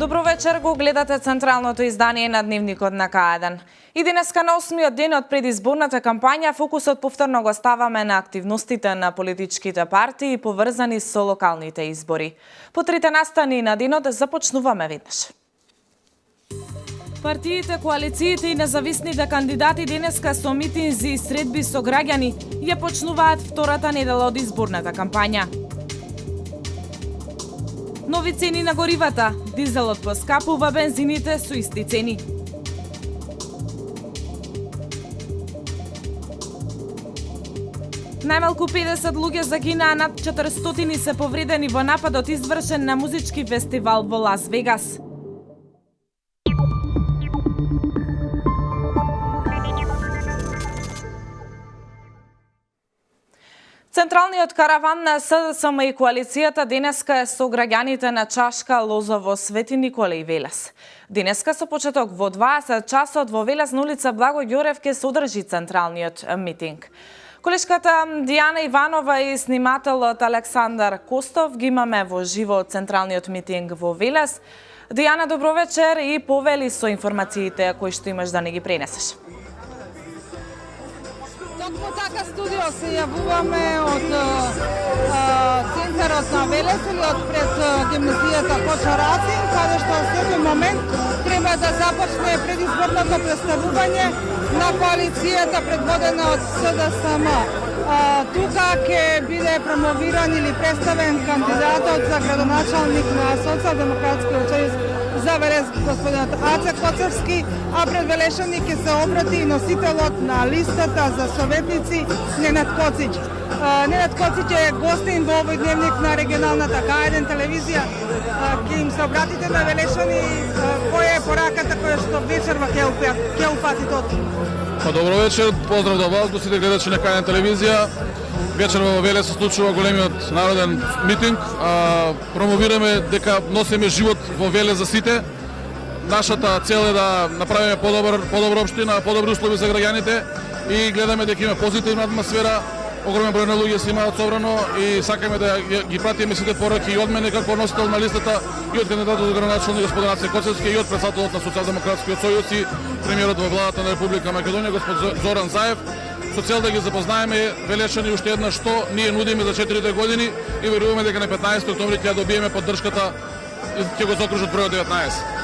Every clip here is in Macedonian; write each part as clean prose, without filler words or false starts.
Добро вечер, го гледате централното издание на Дневникот на К1. И денеска на 8-миот ден од предизборната кампања фокусот повторно го ставаме на активностите на политичките партии поврзани со локалните избори. По трите настани на денот започнуваме веднаш. Партиите, коалициите и независните кандидати денеска со митинзи и средби со граѓани ја почнуваат втората недела од изборната кампања. Нови цени на горивата, дизелот поскапува, бензините со исти цени. Најмалку 50 луѓе загинаа, над 400 се повредени во нападот извршен на музички фестивал во Лас Вегас. Централниот караван на СДСМ и коалицијата денеска е со граѓаните на Чашка, Лозово, Свети Николе и Велес. Денеска со почеток во 20 часот во Велес на улица Благо Ѓорев ке се одржи централниот митинг. Колешката Дијана Иванова и снимателот Александар Костов ги имаме во живо централниот митинг во Велес. Дијана, добро вечер и повели со информациите кои што имаш да не ги пренесеш. Токму така студио се јавуваме од центарот на Велес или од пред гимназијата Коча Рацин, каде што во секој момент треба да започне предизборното представување на коалицијата предводена од СДСМ. Тука ќе биде промовиран или представен кандидатот за градоначалник на Социјалдемократскиот сојуз за Велес, господинот Аце Коцевски, а пред Велешани ќе се обрати и носителот на листата за советници Ненад Коцич. Ненад Коцич е гостин во овој дневник на регионалната К1 телевизија. Ќе им се обратите на Велешани, која е пораката која што вечерва ќе упатите? Добро вечер, поздрав до вас, гостите гледачи на К1 телевизија. Вечер во Велес се случува големиот народен митинг. Промовираме дека носиме живот во Велес за сите. Нашата цел е да направиме подобра општина, подобри услови за граѓаните и гледаме дека има позитивна атмосфера. Огромен број на луѓе се имаат собрано и сакаме да ги пратиме сите пораки и од мене како носител на листата и од кандидатот за градоначалник господин Аце Коцевски и од претседателот на Социјалдемократскиот сојуз и премиерот во владата на Република Македонија господин Зоран Заев, со цел да ги запознаеме Велешани уште еднаш што ние нудиме за 4 години и веруваме дека на 15 октомври ќе добиеме поддршката и ќе го заокружат бројот 19.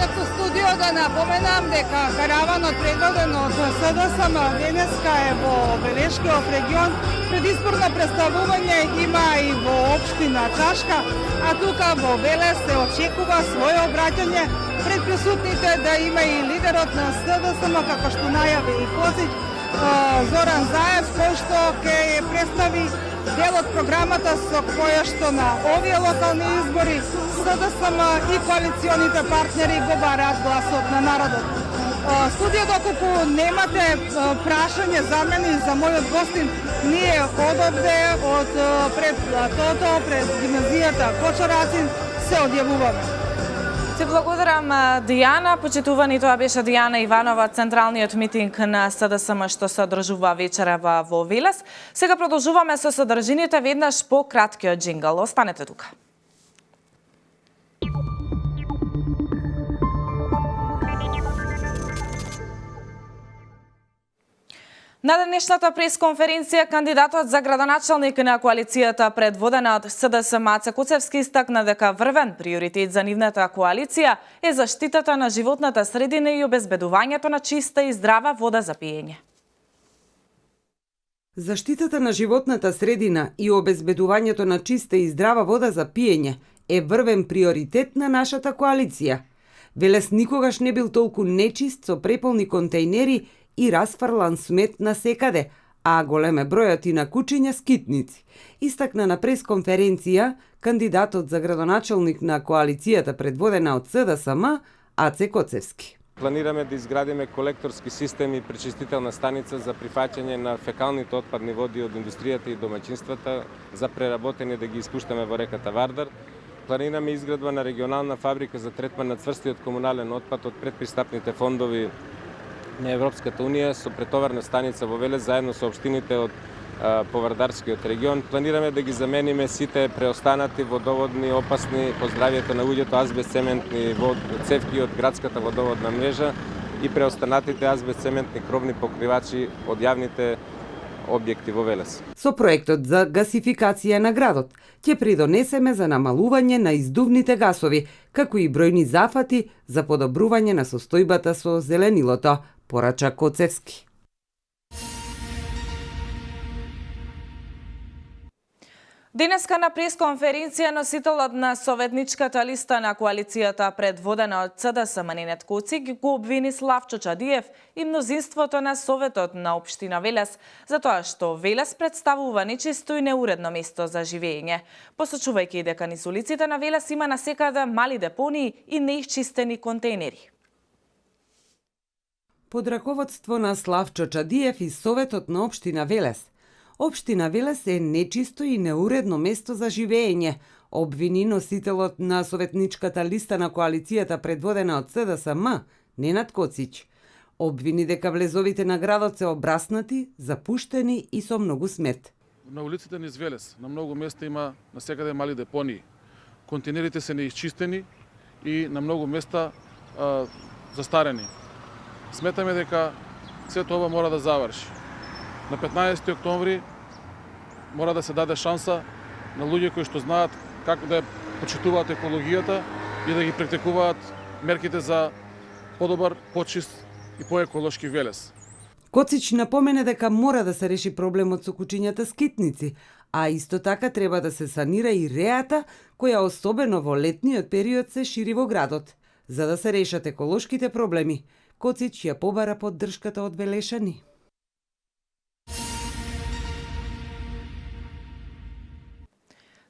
Во студио да напоменам дека караванот предводен од СДСМ денеска е во Велешкиот регион. Предизборно представување има и во општина Чашка, а тука во Велес се очекува своје обраќање пред присутните да има и лидерот на СДСМ, како што најави и Коцич, Зоран Заев, кој што ќе представи дел од програмата со која што на овие локални избори СДСМ и коалиционите партнери го бараат гласот на народот. Студија, доколку немате прашање за мене и за мојот гостин, ние одовде од пред платото, пред гимназијата Коча Рацин се одјавуваме. Ти благодарам, Дијана. Почитувани, тоа беше Дијана Иванова, централниот митинг на СДСМ што се одржува вечерава во Велес. Сега продолжуваме со содржините веднаш по краткиот джингл. Останете тука. На денешната пресконференција кандидатот за градоначалник на коалицијата предводена од СДСМ Аце Коцевски истакна дека врвен приоритет за нивната коалиција е заштитата на животната средина и обезбедувањето на чиста и здрава вода за пиење. Заштитата на животната средина и обезбедувањето на чиста и здрава вода за пиење е врвен приоритет на нашата коалиција. Велес никогаш не бил толку нечист со преполни контејнери и расфрлан смет на секаде, а голем е бројот и на кучиња скитници. Истакна на пресконференција кандидатот за градоначалник на коалицијата предводена од СДСМ Аце Коцевски. Планираме да изградиме колекторски систем и пречистителна станица за прифаќање на фекалните отпадни води од индустријата и домаќинствата за преработење да ги испуштаме во реката Вардар. Планираме изградба на регионална фабрика за третман на цврстиот комунален отпад од предпристапните фондови на Европската унија со претоварна станица во Велес заедно со општините од повардарскиот регион. Планираме да ги замениме сите преостанати водоводни опасни по здравјето на луѓето азбест-цементни цевки од градската водоводна мрежа и преостанатите азбест-цементни кровни покривачи од јавните објекти во Велес. Со проектот за гасификација на градот ќе придонесеме за намалување на издувните гасови, како и бројни зафати за подобрување на состојбата со зеленилото, порача Коцевски. Денеска на пресконференција носителот на советничката листа на коалицијата предводена од ЦДСМ Ненет Коцик го обвини Славчо Чадиев и мнозинството на Советот на општина Велес за тоа што Велес представува нечисто и неуредно место за живење, посочувајќи дека низ улиците на Велес има насекаде мали депонии и неисчистени контейнери. Под раководство на Славчо Чадиев и Советот на општина Велес, општина Велес е нечисто и неуредно место за живење, обвини носителот на советничката листа на коалицијата предводена од ЦДСМ, Ненад Коцич. Обвини дека влезовите на градот се обраснати, запуштени и со многу смет. На улиците низ Велес, на многу места има насекаде мали депонии. Контейнерите се неисчистени и на многу места застарени. Сметаме дека сето ова мора да заврши. На 15 октомври мора да се даде шанса на луѓе кои што знаат како да почитуваат екологијата и да ги практикуваат мерките за подобар, почист и поеколошки Велес. Коцич напомене дека мора да се реши проблемот со кучињата скитници, а исто така треба да се санира и реата која особено во летниот период се шири во градот. За да се решат еколошките проблеми, Коцич ја побара поддршката од Велешани.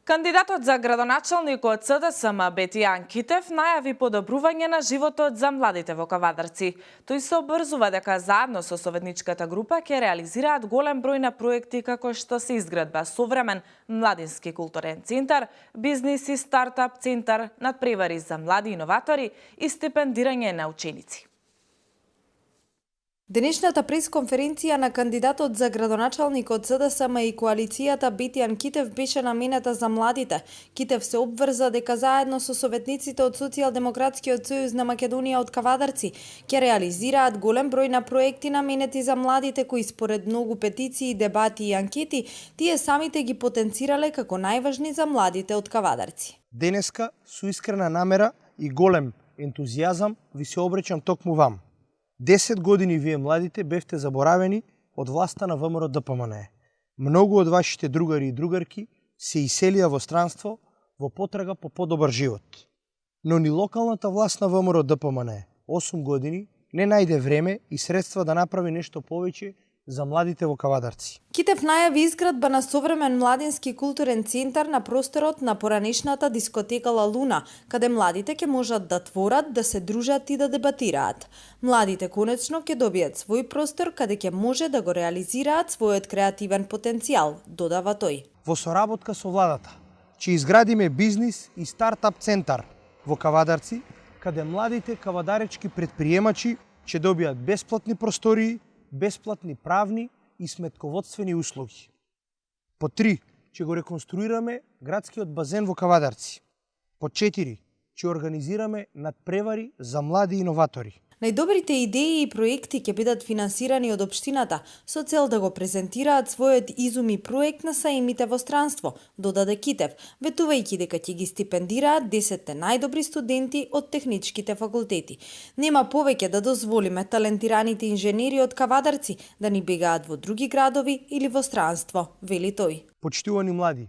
Кандидатот за градоначалник од ЦДСМ Бетијан Китев најави подобрување на животот за младите во Кавадарци. Тој се обрзува дека заедно со советничката група ќе реализираат голем број на проекти како што се изградба современ младински културен центар, бизнис и стартап центар, надпревари за млади иноватори и стипендирање на ученици. Денешната пресконференција на кандидатот за градоначалник од ЦДСМ и коалицијата Бетијан Китев беше наменета за младите. Китев се обврза дека заедно со советниците од Социјалдемократскиот сојуз на Македонија од Кавадарци ќе реализираат голем број на проекти наменети за младите кои според многу петиции, дебати и анкети, тие самите ги потенцирале како најважни за младите од Кавадарци. Денеска со искрена намера и голем ентузијазам ви се обраќам токму вам. 10 години вие младите бевте заборавени од власта на ВМРО ДПМН. Многу од вашите другари и другарки се иселија во странство во потрага по подобар живот. Но ни локалната власт на ВМРО ДПМН 8 години не најде време и средства да направи нешто повеќе за младите во Кавадарци. Китев најави изградба на современ младински културен центар на просторот на поранешната дискотека Ла Луна, каде младите ќе можат да творат, да се дружат и да дебатираат. Младите конечно ќе добијат свој простор каде ќе може да го реализираат својот креативен потенцијал, додава тој. Во соработка со владата ќе изградиме бизнис и стартап центар во Кавадарци, каде младите кавадаречки предприемачи ќе добијат бесплатни простории, бесплатни правни и сметководствени услуги. По 3, ќе го реконструираме градскиот базен во Кавадарци. По 4, ќе организираме надпревари за млади иноватори. Најдобрите идеи и проекти ќе бидат финансирани од општината со цел да го презентираат својот изум и проект на саимите во странство, додаде Китев, ветувајќи дека ќе ги стипендираат 10 најдобри студенти од техничките факултети. Нема повеќе да дозволиме талентираните инженери од Кавадарци да ни бегаат во други градови или во странство, вели тој. Почитувани млади,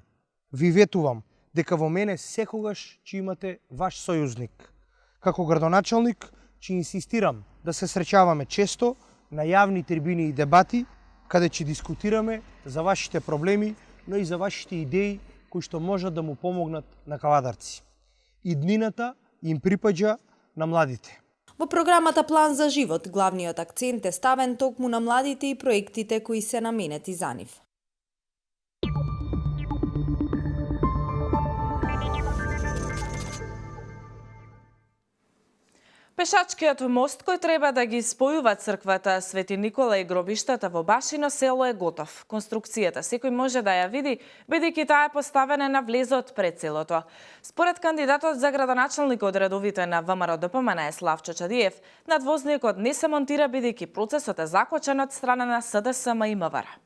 ви ветувам дека во мене секогаш ќе имате ваш сојузник. Како градоначалник, ќе инсистирам да се среќаваме често на јавни трибини и дебати, каде ќе дискутираме за вашите проблеми, но и за вашите идеи кои што можат да му помогнат на Кавадарци. Иднината им припаѓа на младите. Во програмата План за живот, главниот акцент е ставен токму на младите и проектите кои се наменети за нив. Пешачкиот мост кој треба да ги спојува црквата Свети Никола и гробиштата во Башино село е готов. Конструкцијата секој може да ја види, бидејќи таа е поставена на влезот пред селото. Според кандидатот за градоначалник од редовите на ВМРО ДПМН Славчо Чадиев, надвозникот не се монтира бидејќи процесот е закочен од страна на СДСМ и МВР.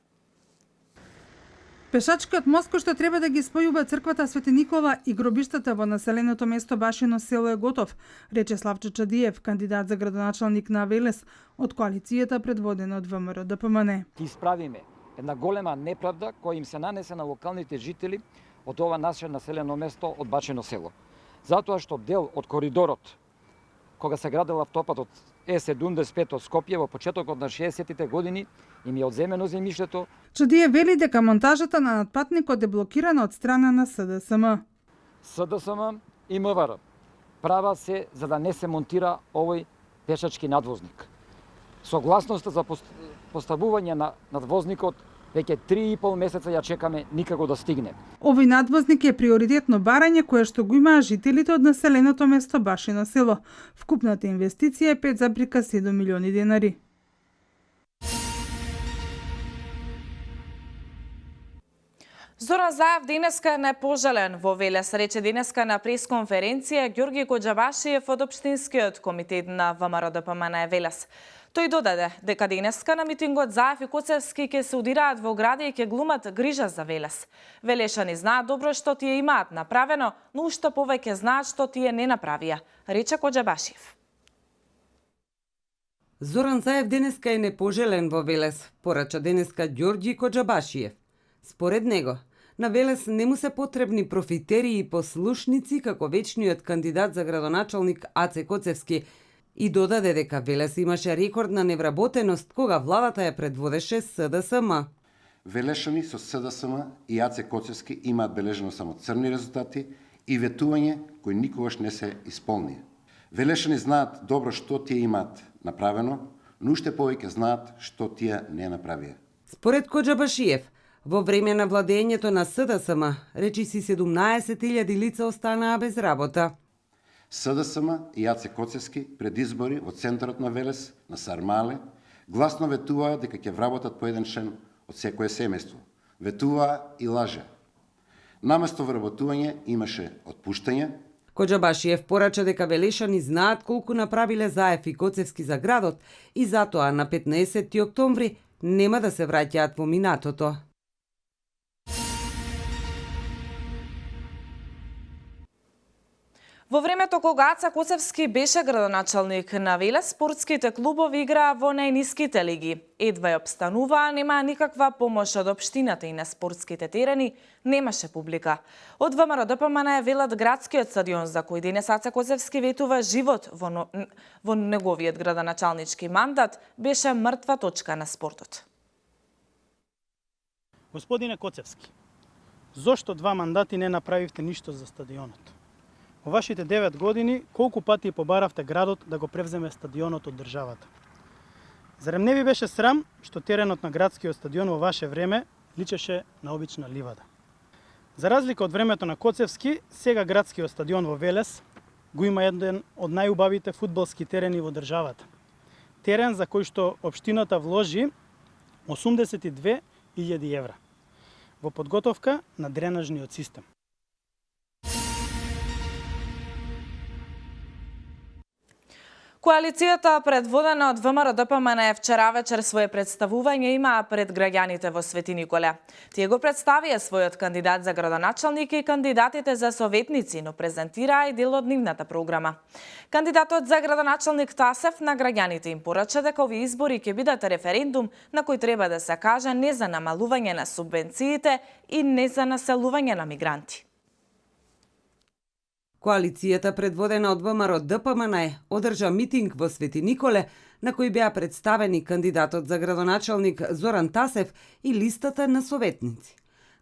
Пешачкиот мост кој што треба да ги спојува црквата Свети Никола и гробиштата во населеното место Башино село е готов, рече Славчо Чадиев, кандидат за градоначалник на Велес од коалицијата предводена од ВМРО ДПМН. Ќе исправиме една голема неправда која им се нанесе на локалните жители од ова наше населено место од Башино село. Затоа што дел од коридорот кога се градел автопатот Е75 од Скопје во почетокот на 60-тите години им е одземено земјиштето. Чадиев вели дека монтажата на надпатникот е блокирана од страна на СДСМ. СДСМ и МВР права се за да не се монтира овој пешачки надвозник. Согласноста за поставување на надвозникот веќе 3,5 месеца ја чекаме, никако да стигне. Овој надвозник е приоритетно барање кое што го имаа жителите од населеното место Башино село. Вкупната инвестиција е 5,7 милиони денари. Зоран Заев денеска е непожелен во Велес, рече денеска на пресконференција Ѓорги Коџабашиев од Општинскиот комитет на ВМРО ДПМН Велес. Тој додаде дека денеска на митингот Заев и Коцевски ќе се удираат во гради и ќе глумат грижа за Велес. Велешани знаат добро што тие имаат направено, но уште повеќе знаат што тие не направија, рече Коџабашиев. Зоран Заев денеска е непожелен во Велес, порача денеска Ѓорги Коџабашиев. Според него, на Велес не му се потребни профитери и послушници како вечниот кандидат за градоначалник Аце Коцевски и додаде дека Велес имаше рекордна невработеност кога владата ја предводеше СДСМ. Велешани со СДСМ и Аце Коцевски имаат бележено само црни резултати и ветување кои никогаш не се исполнија. Велешани знаат добро што тие имаат направено, но уште повеќе знаат што тие не направија. Според Коџабашиев, во време на владењето на СДСМ, речиси 17.000 лица останаа без работа. СДСМ и Аце Коцевски пред избори во центарот на Велес, на Сармале, гласно ветуваа дека ќе вработат по еден член од секое семејство. Ветуваа и лаже. Наместо вработување имаше отпуштање. Коџабашиев порача дека велешани знаат колку направиле Заев и Коцевски за градот и затоа на 15 октомври нема да се враќаат во минатото. Во времето кога Аца Коцевски беше градоначалник на Велес, спортските клубови играа во најниските лиги. Едва ја обстануваа, немаа никаква помош од општината и на спортските терени немаше публика. Од ВМРО ДПМН велат градскиот стадион за кој денес Аца Коцевски ветува живот во неговиот градоначалнички мандат беше мртва точка на спортот. Господине Коцевски, зошто 2 мандати не направивте ништо за стадионот? Во вашите 9 години, колку пати побаравте градот да го превземе стадионот од државата? Зарем не ви беше срам што теренот на градскиот стадион во ваше време личеше на обична ливада? За разлика од времето на Коцевски, сега градскиот стадион во Велес го има еден од најубавите фудбалски терени во државата. Терен за кој што општината вложи 82.000 евра во подготовка на дренажниот систем. Коалицијата предводена од ВМРО ДПМН вчера вечер свое представување имаа пред граѓаните во Свети Николе. Тие го представија својот кандидат за градоначалник и кандидатите за советници, но презентираа и дел од нивната програма. Кандидатот за градоначалник Тасев на граѓаните им порача дека овие избори ќе бидат референдум на кој треба да се каже не за намалување на субвенциите и не за населување на мигранти. Коалицијата предводена од ВМРО ДПМН одржа митинг во Свети Николе на кој беа представени кандидатот за градоначалник Зоран Тасев и листата на советници.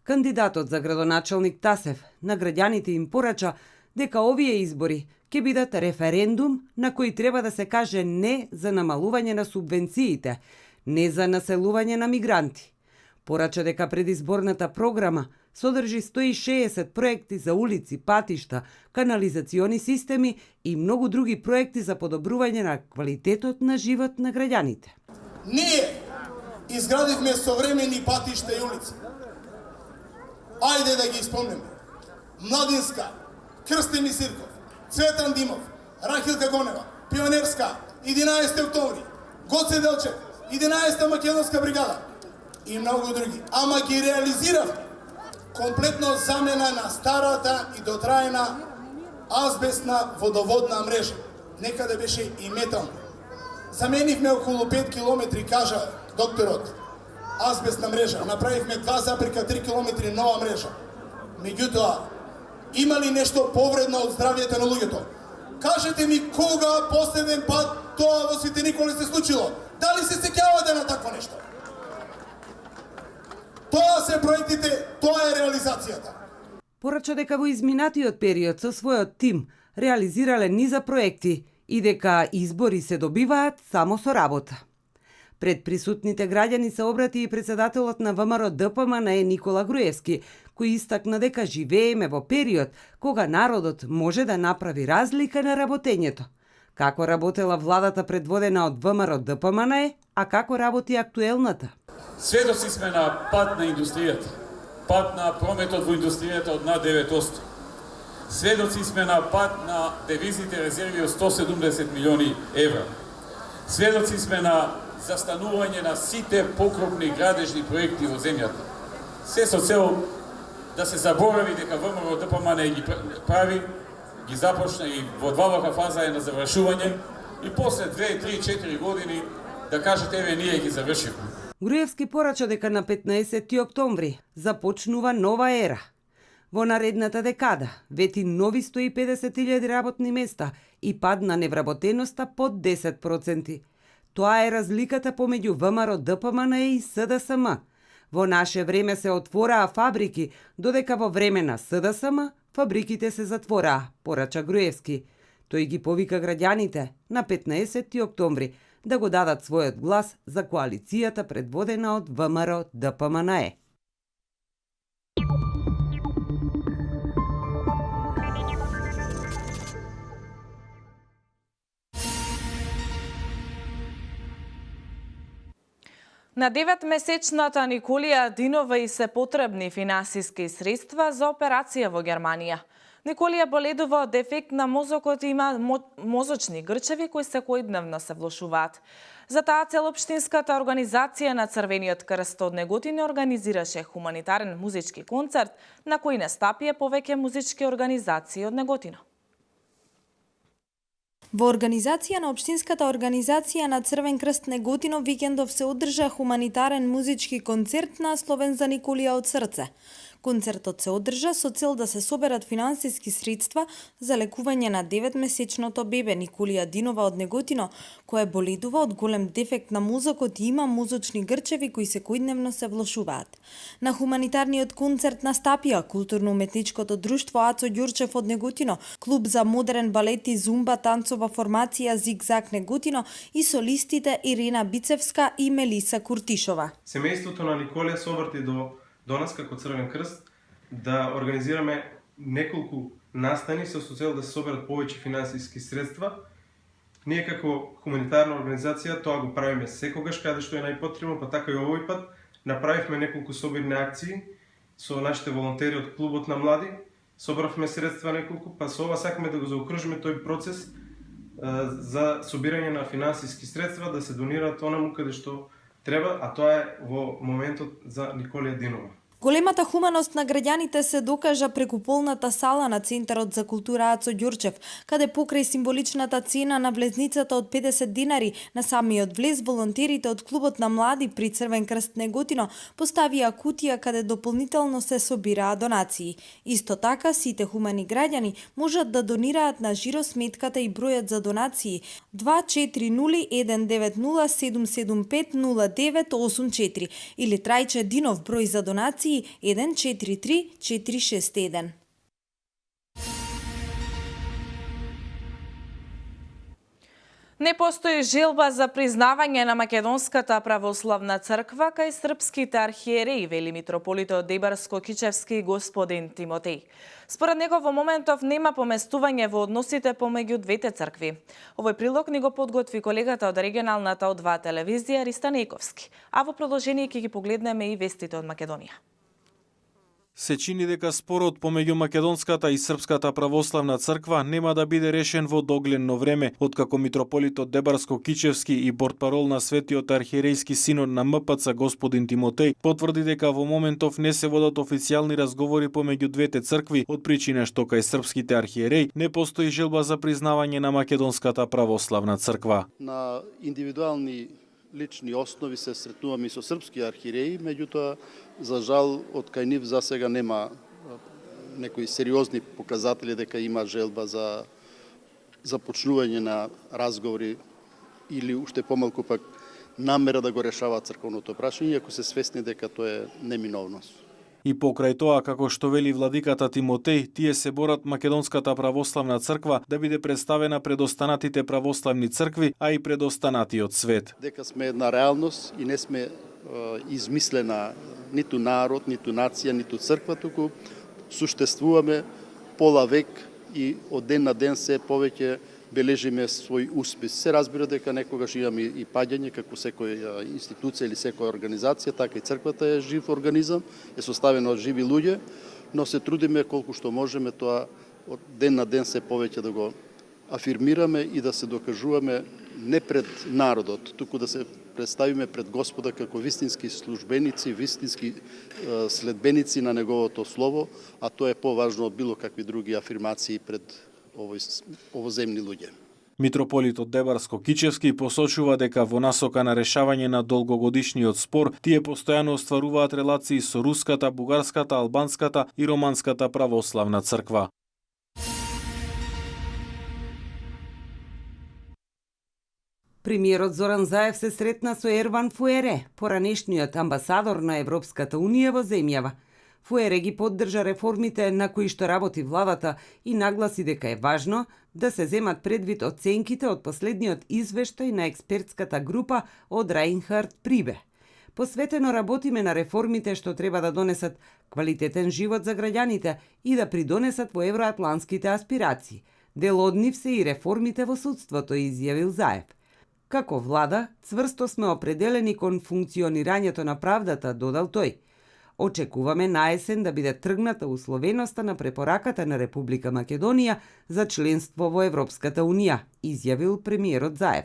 Кандидатот за градоначалник Тасев на граѓаните им порача дека овие избори ќе бидат референдум на кој треба да се каже не за намалување на субвенциите, не за населување на мигранти. Порача дека предизборната програма содржи 160 проекти за улици, патишта, канализациони системи и многу други проекти за подобрување на квалитетот на живот на граѓаните. Ние изградивме современи патишта и улици. Ајде да ги спомнеме. Младинска, Крстени Сирков, Цветан Димов, Рахилка Гонева, Пионерска, 11 октомври, Гоце Делчев, 11-та македонска бригада и многу други. Ама ги реализиравме комплетно замена на старата и дотраена азбестна водоводна мрежа. Некаде беше и метална. Заменивме околу 5 километри, кажа докторот, азбестна мрежа. Направивме 2,3 километри нова мрежа. Меѓутоа, има ли нешто повредно од здравјето на луѓето? Кажете ми кога последен пат тоа во Свети Никола се случило? Дали се сеќавате на такво нешто? Тоа се проектите, тоа е реализацијата. Порача дека во изминатиот период со својот тим реализирале низа проекти и дека избори се добиваат само со работа. Пред присутните граѓани се обрати и председателот на ВМРО ДПМН Никола Груевски, кој истакна дека живееме во период кога народот може да направи разлика на работењето. Како работела владата предводена од ВМРО ДПМН, а како работи актуелната? Сведоци сме на пат на индустријата, пат на прометот во индустријата од над 9%. Сведоци сме на пат на девизните резерви од 170 милиони евра. Сведоци сме на застанување на сите покропни градежни проекти во земјата. Се со цел да се заборави дека ВМРО ДПМН ги прави, ги започна и во двавака фаза е на завршување и после 2, 3, 4 години да кажете еве ние ги завршивме. Груевски порача дека на 15 октомври започнува нова ера. Во наредната декада вети нови 150.000 работни места и пад на невработеноста под 10%. Тоа е разликата помеѓу ВМРО ДПМН и СДСМ. Во наше време се отвораа фабрики, додека во време на СДСМ фабриките се затвораа, порача Груевски. Тој ги повика граѓаните на 15 октомври да го дадат својот глас за коалицијата предводена од ВМРО ДПМН. На 9-месечната Николија Динова и се потребни финансиски средства за операција во Германија. Николија боледува од дефект на мозокот и има мозочни грчеви кои секојдневно се влошуваат. За таа цел општинската организација на Црвениот крст од Неготино организираше хуманитарен музички концерт на кој настапија повеќе музички организации од Неготино. Во организација на Општинската организација на Црвен крст Неготино викендов се одржа хуманитарен музички концерт насловен за Николија од срце. Концертот се одржа со цел да се соберат финансиски средства за лекување на 9-месечното бебе Николија Динова од Неготино, која боледува од голем дефект на мозокот и има мозочни грчеви кои секојдневно се влошуваат. На хуманитарниот концерт настапија културно-уметничкото друштво Ацо Ѓурчев од Неготино, клуб за модерен балет и зумба танцова формација Зигзаг Неготино и солистите Ирина Бицевска и Мелиса Куртишова. Семејството на Николија се обрати до нас како Црвен крст да организираме неколку настани со цел да се соберат повеќе финансиски средства. Ние како хуманитарна организација тоа го правиме секогаш каде што е најпотребно, па така и овој пат направивме неколку собирни акции со нашите волонтери од клубот на млади. Собравме средства неколку, па со ова сакаме да го заокружиме тој процес за собирање на финансиски средства да се донираат онаму каде што треба, а тоа е во моментот за Николија Динова. Големата хуманост на граѓаните се докажа преку полната сала на Центарот за култура Ацо Ѓурчев, каде покрај символичната цена на влезницата од 50 динари на самиот влез, волонтерите од клубот на млади при Црвен крст Неготино поставија кутија каде дополнително се собираа донации. Исто така, сите хумани граѓани можат да донираат на жиросметката и бројот за донации 24019077500984 или Трајче Динов број за донации 143461. Не постои желба за признавање на Македонската православна црква кај српските архиереи, вели митрополитот Дебарско-Кичевски господин Тимотеј. Според него во моментов нема поместување во односите помеѓу двете цркви. Овој прилог ни го подготви колегата од регионалната од2 телевизија Риста Нејковски, а во продолжение ќе ги погледнеме и вестите од Македонија. Се чини дека спорот помеѓу Македонската и Српската православна црква нема да биде решен во догледно време, откако митрополитот Дебарско-Кичевски и портпарол на Светиот архиерејски синод на МПЦ господин Тимотеј потврди дека во моментов не се водат официјални разговори помеѓу двете цркви, од причина што кај српските архиереи не постои желба за признавање на Македонската православна црква. На индивидуални лични основи се сретнуваме и со српски архиереи, меѓутоа, за жал, од кај нив за сега нема некои сериозни показатели дека има желба за започнување на разговори или уште помалку пак намера да го решава црковното прашање, ако се свесни дека тоа е неминовност. И покрај тоа, како што вели владиката Тимотеј, тие се борат Македонската православна црква да биде представена пред останатите православни цркви, а и пред останатиот свет. Дека сме една реалност и не сме измислена ниту народ, ниту нација, ниту црква, туку суштествуваме пола век и од ден на ден се повеќе бележиме свој успех. Се разбира дека некогаш имаме и паѓање, како секоја институција или секоја организација, така и црквата е жив организам, е составена од живи луѓе, но се трудиме колку што можеме тоа од ден на ден се повеќе да го афирмираме и да се докажуваме не пред народот, туку да се представиме пред Господа како вистински службеници, вистински следбеници на Неговото Слово, а тоа е поважно од било какви други афирмации пред овоземни луѓе. Митрополитот Дебарско-Кичевски посочува дека во насока на решавање на долгогодишниот спор, тие постојано остваруваат релации со руската, бугарската, албанската и романската православна црква. Премиерот Зоран Заев се сретна со Ерван Фуере, поранешниот амбасадор на Европската Унија во земјава. Фуере ги поддржа реформите на кои што работи владата и нагласи дека е важно да се земат предвид оценките од последниот извештај на експертската група од Райнхард Прибе. Посветено работиме на реформите што треба да донесат квалитетен живот за граѓаните и да придонесат во евроатлантските аспирации. Дел од нив се и реформите во судството, изјавил Заев. Како влада, цврсто сме определени кон функционирањето на правдата, додал тој. Очекуваме наесен да биде тргната условеноста на препораката на Република Македонија за членство во Европската Унија, изјавил премиерот Заев.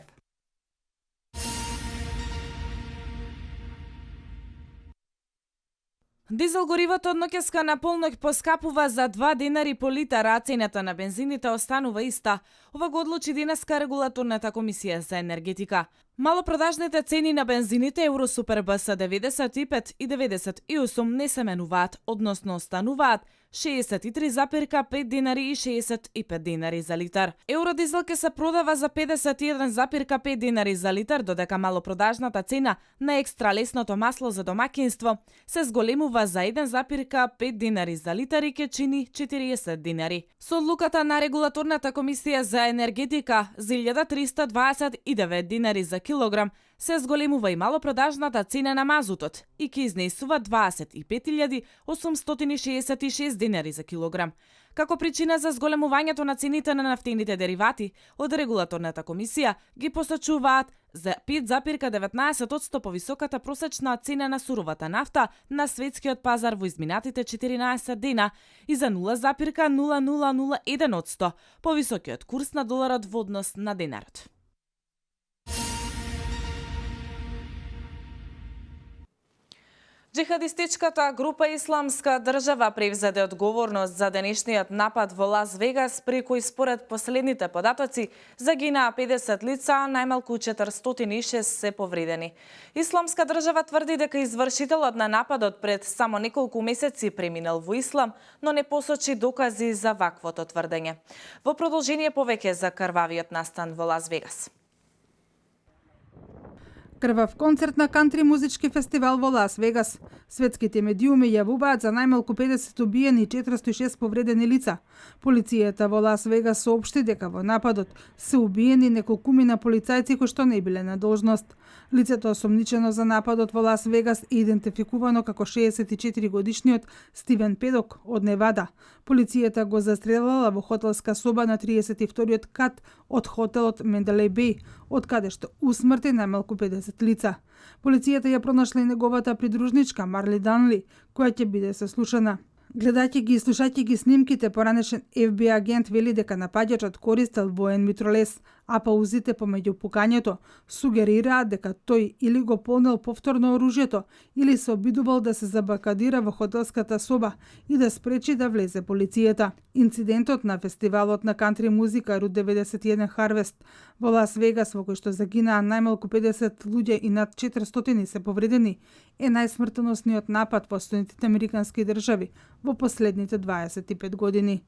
Дизел горивото од ноќеска на полноќ поскапува за 2 денари по литар, а цената на бензините останува иста. Ова го одлучи денеска регулаторната комисија за енергетика. Малопродажните цени на бензините Евросупер БС 95 и 98 не се менуваат, односно остануваат 63,5 денари и 65 денари за литар. Евродизел ке се продава за 51,5 денари за литар, додека малопродажната цена на екстра лесното масло за домакинство се зголемува за 1,5 денари за литар и ке чини 40 денари. Со одлуката на регулаторната комисија за енергетика за 1329 денари за килограм се зголемува и малопродажната цена на мазутот и ке изнесува 25.866 денари за килограм. Како причина за зголемувањето на цените на нафтените деривати, од регулаторната комисија ги посочуваат за 5,19% повисоката просечна цена на суровата нафта на светскиот пазар во изминатите 14 дена и за 0,0001% повисокиот курс на доларот во однос на денарот. Джихадистичката група Исламска држава превзеде одговорност за денешниот напад во Лас Вегас, при кој според последните податоци загинаа 50 лица, а најмалку 406 се повредени. Исламска држава тврди дека извршителот на нападот пред само неколку месеци преминал во ислам, но не посочи докази за ваквото тврдење. Во продолжение повеќе за крвавиот настан во Лас Вегас. Крвав концерт на кантри музички фестивал во Лас Вегас. Светските медиуми јавуваат за најмалку 50 убиени и 406 повредени лица. Полицијата во Лас Вегас соопшти дека во нападот се убиени неколкумина полицајци кои што не биле на должност. Лицето осомничено за нападот во Лас Вегас е идентификувано како 64 годишниот Стивен Педок од Невада. Полицијата го застрелила во хотелска соба на 32-иот кат од хотелот Менделеј Беј, од каде што усмрти најмалку 50 лица. Полицијата ја пронашла и неговата придружничка Марли Данли, која ќе биде сослушана. Гледајќи ги и слушајќи ги снимките, поранешен FBI агент вели дека напаѓачот користел воен митролес, а паузите помеѓу пукањето сугерираат дека тој или го понел повторно оружјето, или се обидувал да се забакадира во хотелската соба и да спречи да влезе полицијата. Инцидентот на фестивалот на кантри музика Route 91 Harvest во Лас Вегас, во кој што загинаа најмалку 50 луѓе и над 400 се повредени, е најсмртоносниот напад во Соединетите Американски држави во последните 25 години.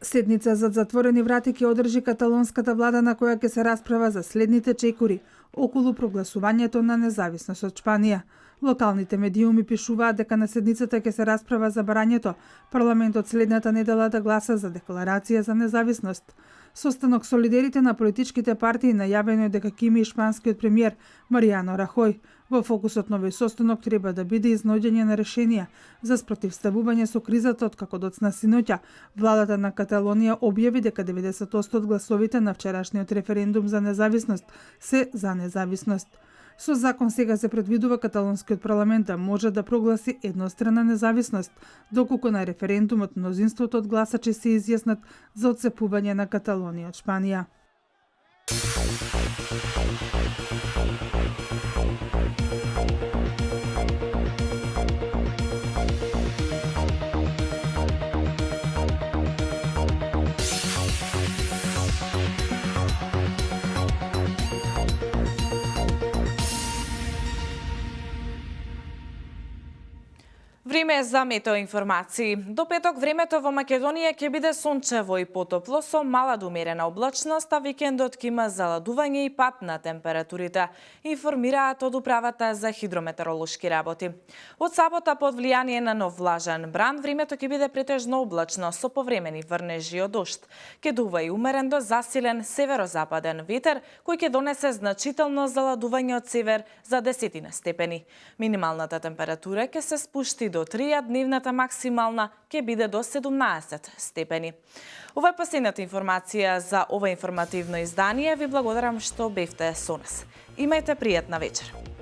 Седница зад затворени врати ќе одржи каталонската влада, на која ќе се расправа за следните чекори околу прогласувањето на независност од Шпанија. Локалните медиуми пишуваат дека на седницата ќе се расправа за барањето парламентот следната недела да гласа за декларација за независност. Состанок со лидерите на политичките партии најавено е дека ќе има и шпанскиот премиер Маријано Рахој. Во фокусот на овој состанок треба да биде изнаоѓање на решенија за спротивставување со кризата откако доцна синоќа. Владата на Каталонија објави дека 90% од гласовите на вчерашниот референдум за независност се за независност. Со закон сега се предвидува каталонскиот парламент да може да прогласи еднострана независност, доколку на референдумот мнозинството од гласачи се изјаснат за отцепување на Каталонија од Шпанија. Време за метеоинформации. До петок времето во Македонија ќе биде сончево и потопло со мала до умерена облачност, а викендот ќе има заладување и пад на температурите, информираат од управата за хидрометеоролошки работи. Од сабота под влијание на нов влажен бран, времето ќе биде претежно облачно со повремени врнежи од дожд. Ќе дува и умерен до засилен северозападен ветер, кој ќе донесе значително заладување од север за 10 степени. Минималната температура ќе се спушти до 3, а дневната максимална ќе биде до 17 степени. Ова е последната информација за ова информативно издание. Ви благодарам што бевте со нас. Имајте пријатна вечер.